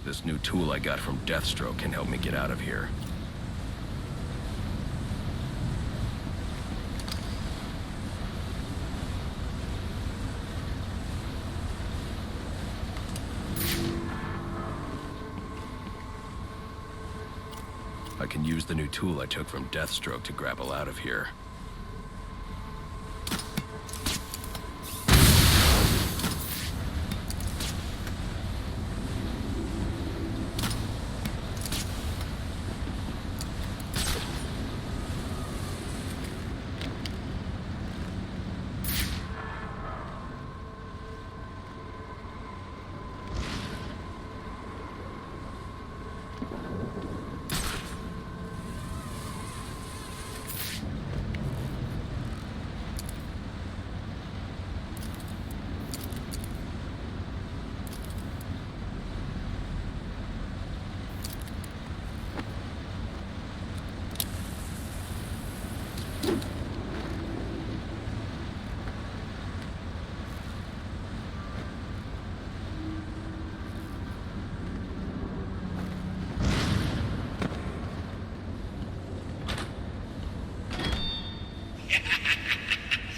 This new tool I got from Deathstroke can help me get out of here. I can use the new tool I took from Deathstroke to grapple out of here.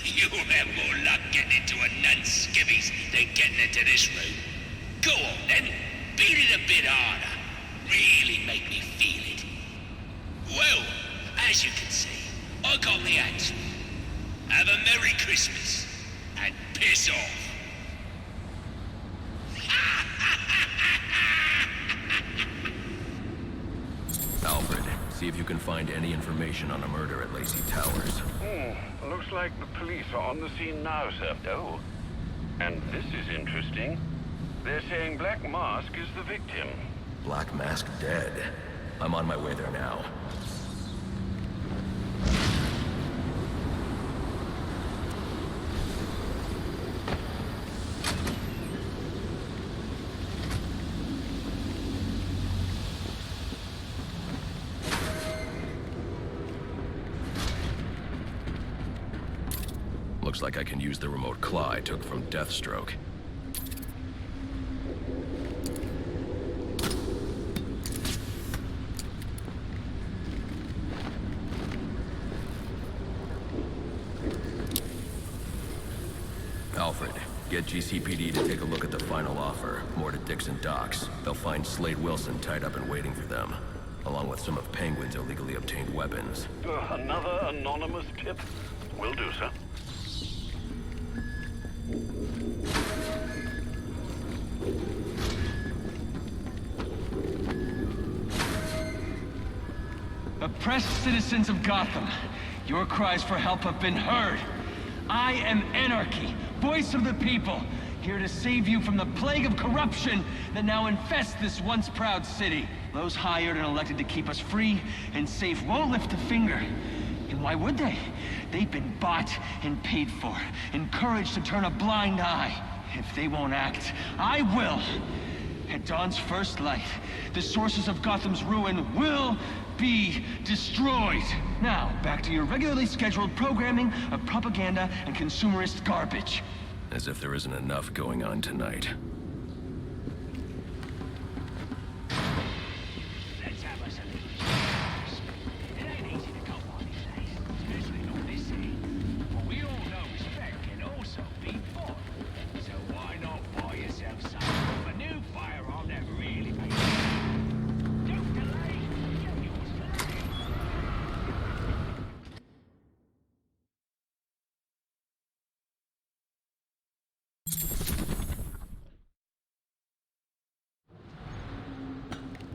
You'll have more luck getting into a nun's skivvies than getting into this room. Go on then, beat it a bit harder. Really make me feel it. Well, as you can see, I got the answer. Have a Merry Christmas, and piss off. Alfred, see if you can find any information on a murder at Lacey Towers. Looks like the police are on the scene now, sir. Oh, and this is interesting. They're saying Black Mask is the victim. Black Mask dead. I'm on my way there now. Looks like I can use the remote claw I took from Deathstroke. Alfred, get GCPD to take a look at the final offer. More to Dixon Docks. They'll find Slade Wilson tied up and waiting for them, along with some of Penguin's illegally obtained weapons. Another anonymous tip? Will do, sir. Oppressed citizens of Gotham, your cries for help have been heard. I am Anarchy, voice of the people, here to save you from the plague of corruption that now infests this once proud city. Those hired and elected to keep us free and safe won't lift a finger. And why would they? They've been bought and paid for, encouraged to turn a blind eye. If they won't act, I will. At dawn's first light, the sources of Gotham's ruin will be destroyed. Now, back to your regularly scheduled programming of propaganda and consumerist garbage. As if there isn't enough going on tonight. Let's have us a little. It ain't easy to come on these days, especially on this end. But we all know respect can also be fought. So why not buy yourself some of a new firearm that really makes sense? Don't delay. Get yours today.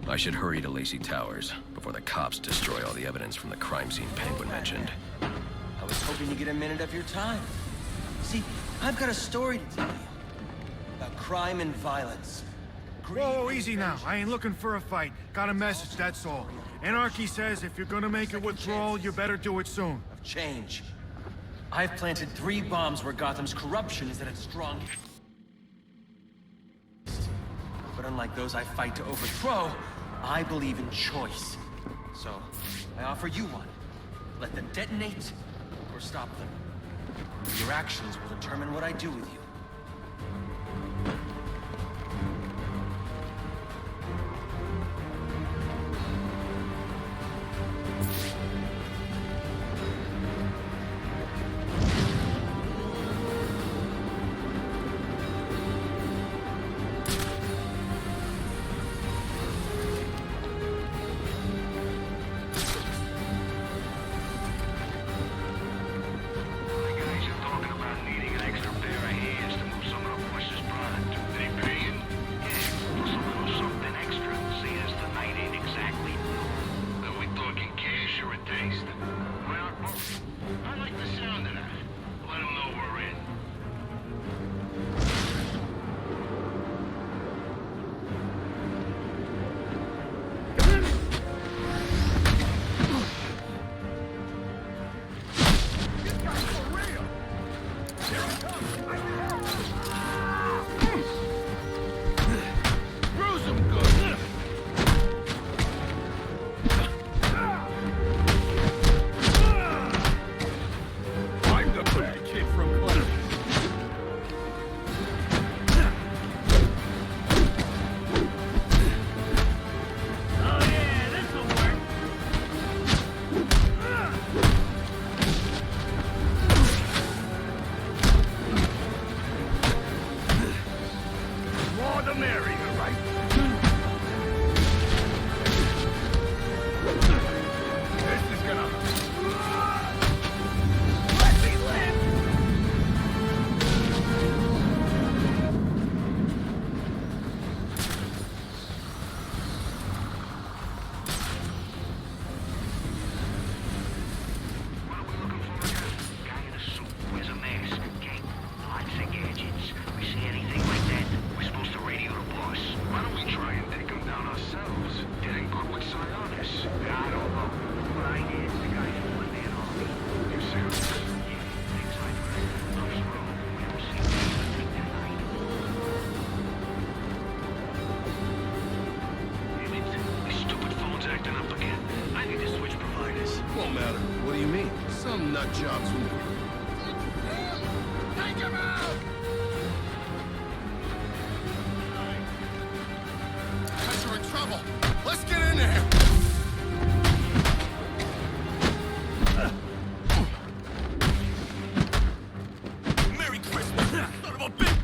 I should hurry to Lacey Towers before the cops destroy all the evidence from the crime scene Penguin mentioned. I was hoping to get a minute of your time. See, I've got a story to tell you. About crime and violence. Whoa, easy now. I ain't looking for a fight. Got a message, that's all. Anarchy says if you're gonna make a withdrawal, you better do it soon. Of change. I've planted 3 bombs where Gotham's corruption is at its strongest. But unlike those I fight to overthrow, I believe in choice. So, I offer you one. Let them detonate, or stop them. Your actions will determine what I do with you. some area, right? This is gonna... Let me live! What are we looking for again? Guy in a suit, wears a mask, gang, lights and gadgets. We see anything like that, we're supposed to radio the boss. Why don't we try and take him down ourselves? Getting quick Sionis. I don't know. My idea is the guy from one man army. You serious? Yeah, things I've heard. Love's wrong. We don't see anything that night. Damn it. This stupid phone's acting up again. I need to switch providers. Won't matter. What do you mean? Some nut jobs will... Take him out! Guys are in trouble. Let's get in there. Merry Christmas, son of a bitch!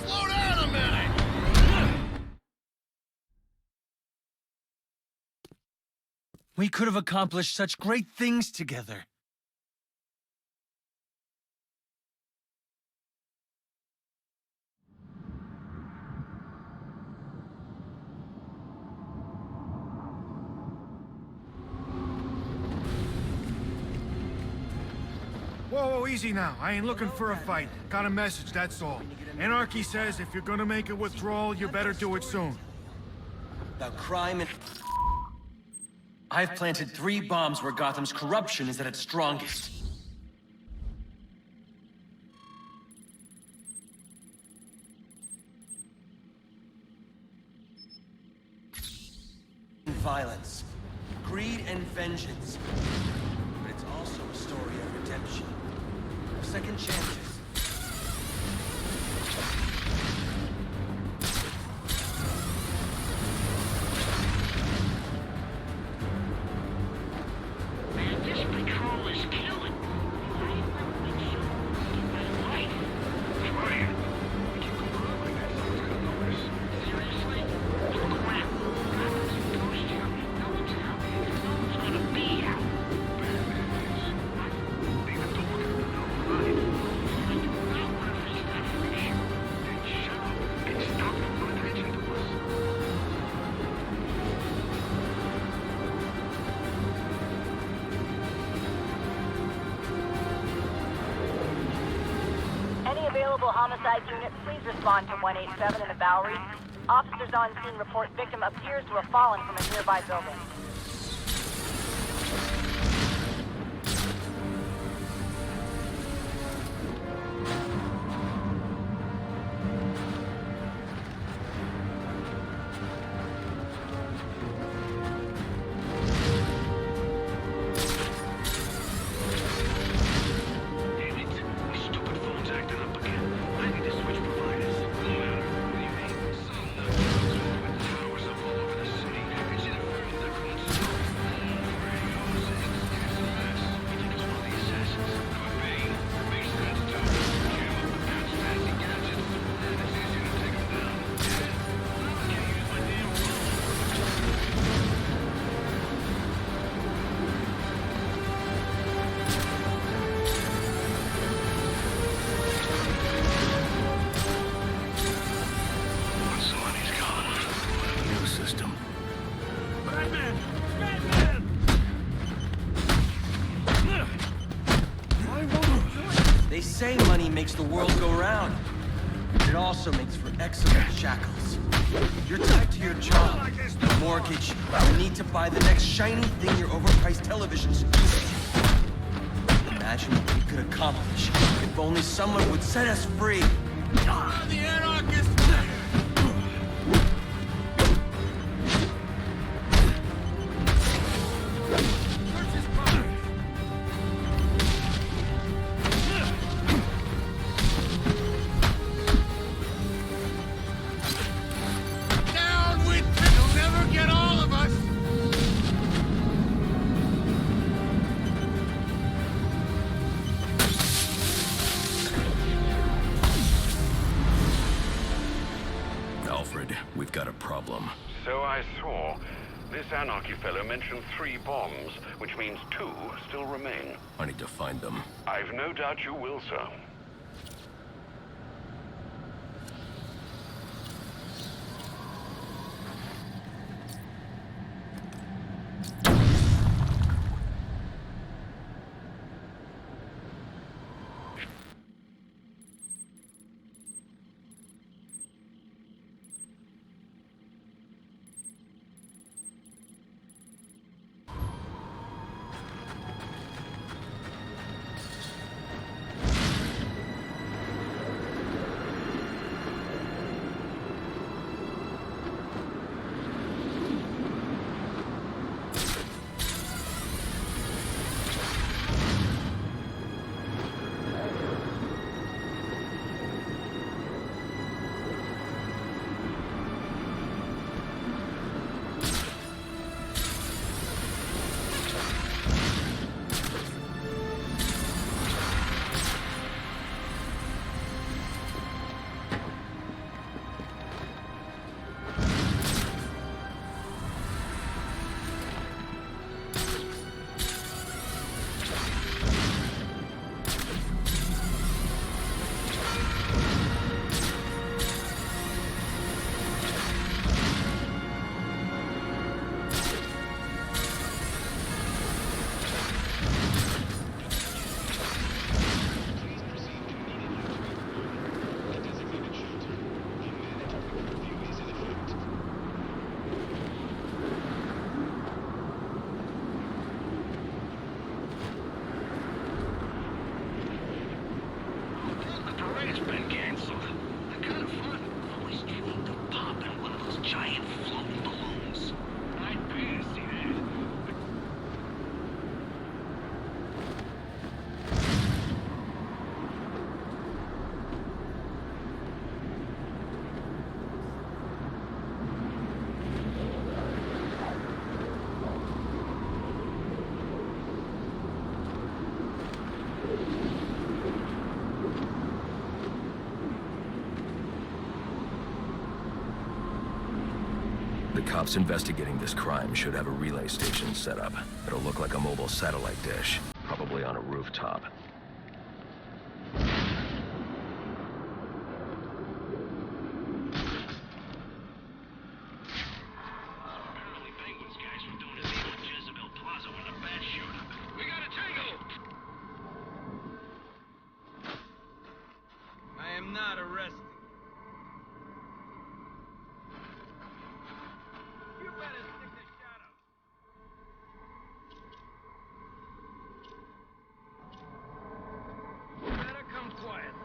Slow down a minute! We could have accomplished such great things together. Whoa, easy now. I ain't looking for a fight. Got a message, that's all. Anarchy says if you're gonna make a withdrawal, you better do it soon. About crime and... I've planted 3 bombs where Gotham's corruption is at its strongest. Violence, greed and vengeance. But it's also a story of redemption, of second chances. Man, this patrol is killing. Right. Try it. We keep going on like that, someone's gonna notice. Seriously? Look around. Gotham's a ghost town. No one's out. No one's gonna be out. Batman is. Leave it to look at the right. I do not want to face that issue. Then shut up and stop paying attention to us. Any available homicide units, please respond to 187 in the Bowery. Officers on scene report victim appears to have fallen from a nearby building. Damn it. This stupid phone's acting up again. I need to switch providers. No matter. What do you mean? Some nut jobs with towers up all over the city. It's interfering with their control. Radios, SMS. You think it's one of the assassins? Could be. Makes sense too. Jam up the man's fancy gadgets. Then it's easier to take him down. Yeah. Now I can't use my damn phone. Somebody's gone. New system. Batman! Batman! I won't... They say money makes the world go round. It also makes for excellent shackles. You're tied to your job, your mortgage, the need to buy the next shiny thing your overpriced television seduces you. Imagine what we could accomplish if only someone would set us free. The anarchist! Down with... You'll never get all of us! a problem. So I saw. This Anarchy fellow mentioned 3 bombs, which means 2 still remain. I need to find them. I've no doubt you will, sir. The cops investigating this crime should have a relay station set up. It'll look like a mobile satellite dish, probably on a rooftop. I am not arresting. You better stick to Shadow. Better come quiet.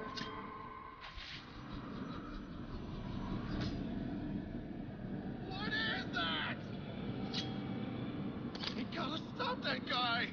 What is that? We gotta stop that guy!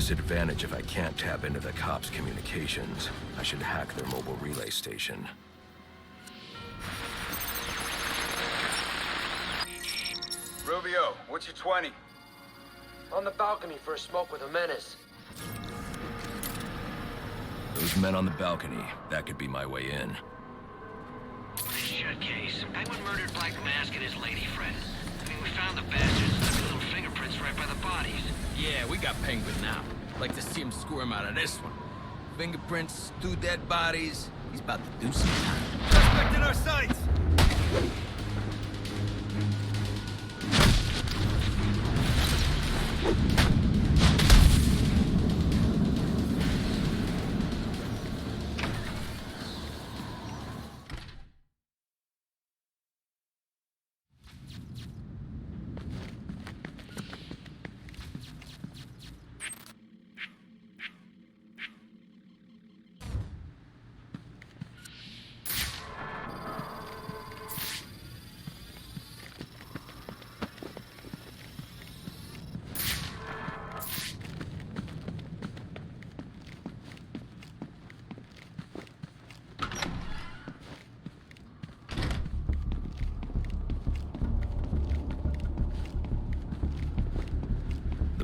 disadvantage if I can't tap into the cops' communications. I should hack their mobile relay station. Rubio, what's your 20? On the balcony for a smoke with a menace. Those men on the balcony, that could be my way in. Shut case. Penguin murdered Black Mask and his lady friend. I mean, we found the bastards and their little fingerprints right by the bodies. Yeah, we got Penguin now. Like to see him squirm out of this one. Fingerprints, 2 dead bodies. He's about to do some time. Suspect in our sights!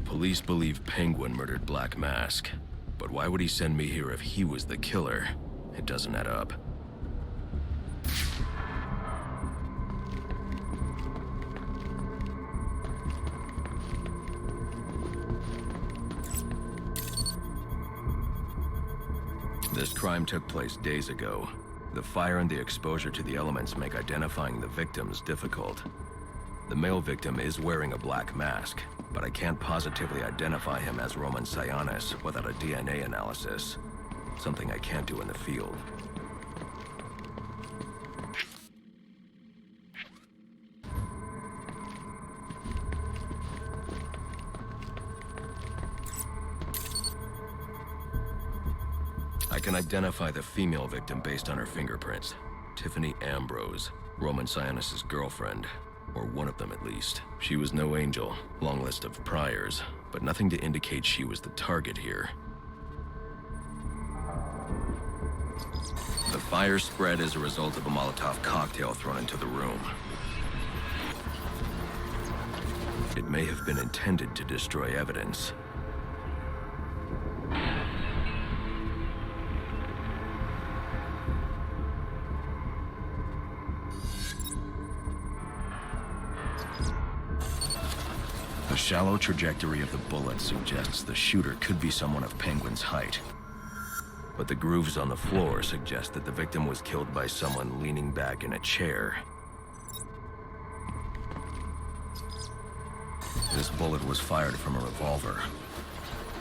Police believe Penguin murdered Black Mask, but why would he send me here if he was the killer? It doesn't add up. This crime took place days ago. The fire and the exposure to the elements make identifying the victims difficult. The male victim is wearing a black mask, but I can't positively identify him as Roman Sionis without a DNA analysis. Something I can't do in the field. I can identify the female victim based on her fingerprints. Tiffany Ambrose, Roman Sionis' girlfriend. Or one of them at least. She was no angel, long list of priors, but nothing to indicate she was the target here. The fire spread as a result of a Molotov cocktail thrown into the room. It may have been intended to destroy evidence. The shallow trajectory of the bullet suggests the shooter could be someone of Penguin's height. But the grooves on the floor suggest that the victim was killed by someone leaning back in a chair. This bullet was fired from a revolver.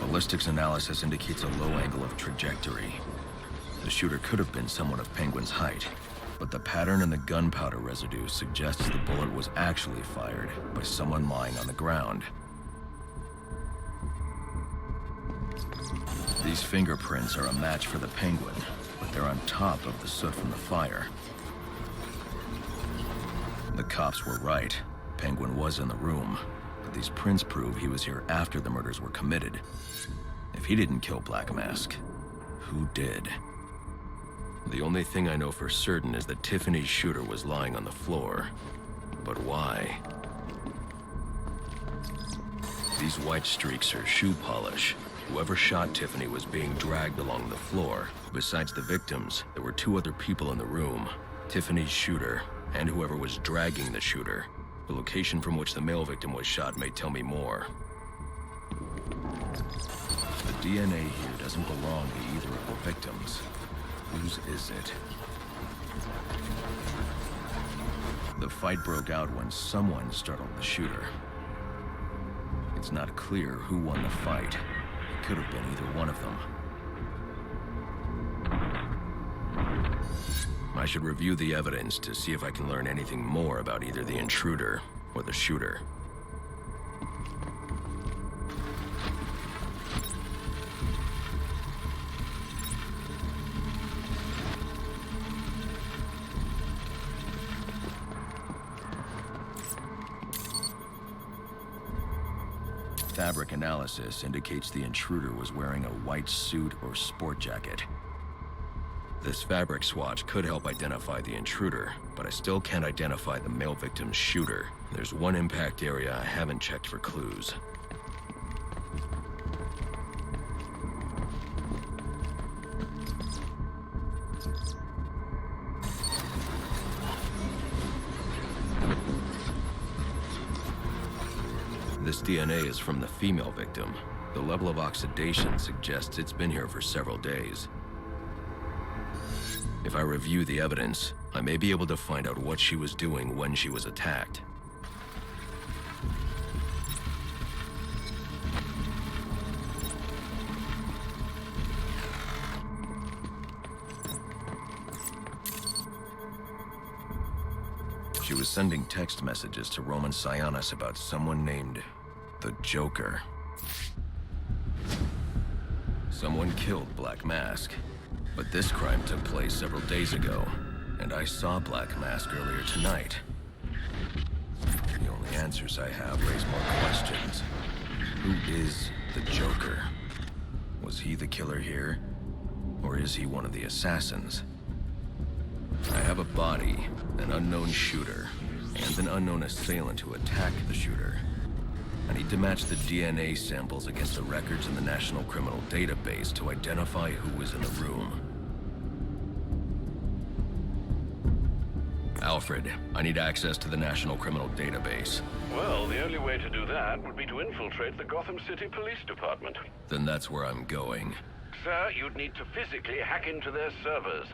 Ballistics analysis indicates a low angle of trajectory. The shooter could have been someone of Penguin's height, but the pattern in the gunpowder residue suggests the bullet was actually fired by someone lying on the ground. These fingerprints are a match for the Penguin, but they're on top of the soot from the fire. The cops were right. Penguin was in the room, but these prints prove he was here after the murders were committed. If he didn't kill Black Mask, who did? The only thing I know for certain is that Tiffany's shooter was lying on the floor. But why? These white streaks are shoe polish. Whoever shot Tiffany was being dragged along the floor. Besides the victims, there were 2 other people in the room. Tiffany's shooter, and whoever was dragging the shooter. The location from which the male victim was shot may tell me more. The DNA here doesn't belong to either of the victims. Whose is it? The fight broke out when someone startled the shooter. It's not clear who won the fight. It could have been either one of them. I should review the evidence to see if I can learn anything more about either the intruder or the shooter. fabric analysis indicates the intruder was wearing a white suit or sport jacket. This fabric swatch could help identify the intruder, but I still can't identify the male victim's shooter. There's one impact area I haven't checked for clues. This DNA is from the female victim. The level of oxidation suggests it's been here for several days. If I review the evidence, I may be able to find out what she was doing when she was attacked. She was sending text messages to Roman Sionis about someone named the Joker. Someone killed Black Mask, but this crime took place several days ago, and I saw Black Mask earlier tonight. The only answers I have raise more questions. Who is the Joker? Was he the killer here, or is he one of the assassins? I have a body, an unknown shooter, and an unknown assailant who attacked the shooter. I need to match the DNA samples against the records in the National Criminal Database to identify who was in the room. Alfred, I need access to the National Criminal Database. Well, the only way to do that would be to infiltrate the Gotham City Police Department. Then that's where I'm going. Sir, you'd need to physically hack into their servers.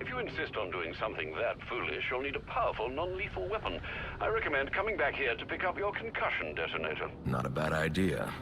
If you insist on doing something that foolish, you'll need a powerful, non-lethal weapon. I recommend coming back here to pick up your concussion detonator. Not a bad idea.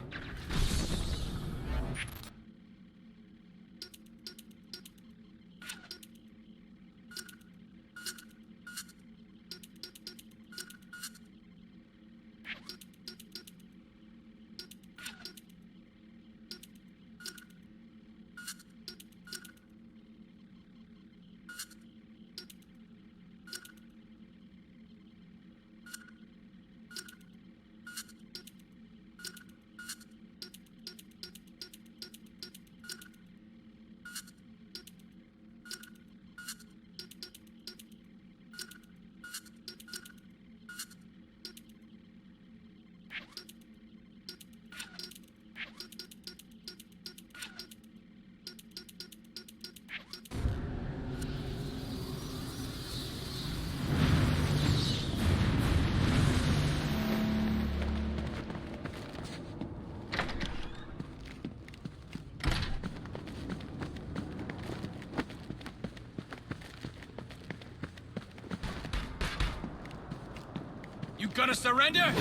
You gonna surrender?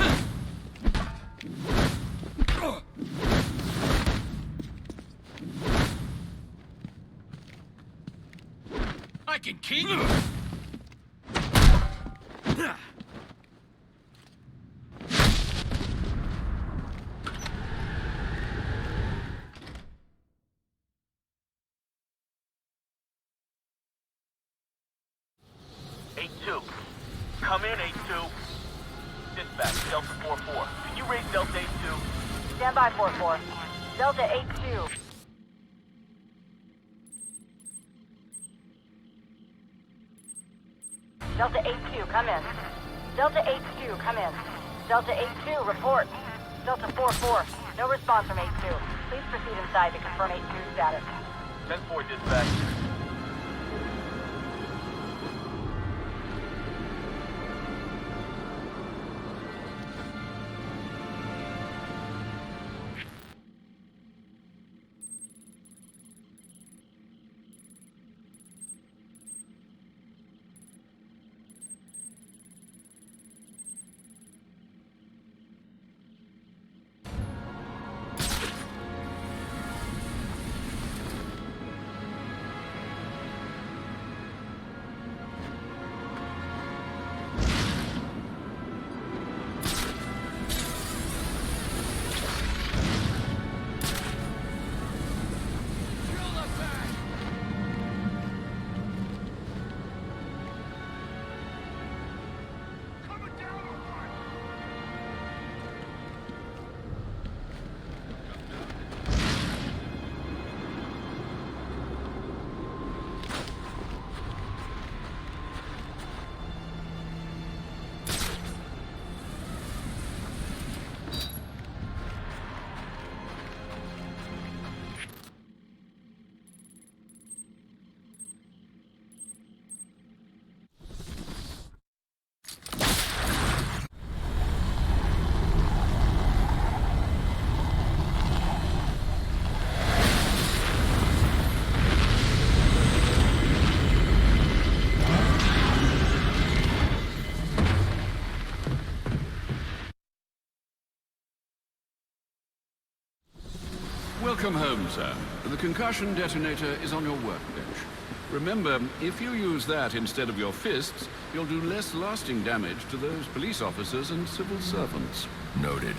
I can keep you. Come in, 8-2. Dispatch, Delta 4-4. Can you raise Delta 8-2? Stand by, 4-4. Delta 8-2. Delta 8-2, come in. Delta 8-2, come in. Delta 8-2, report. Delta 4-4, no response from 8-2. Please proceed inside to confirm 8-2 status. 10-4, dispatch. sir. The concussion detonator is on your workbench. Remember, if you use that instead of your fists, you'll do less lasting damage to those police officers and civil servants. Noted.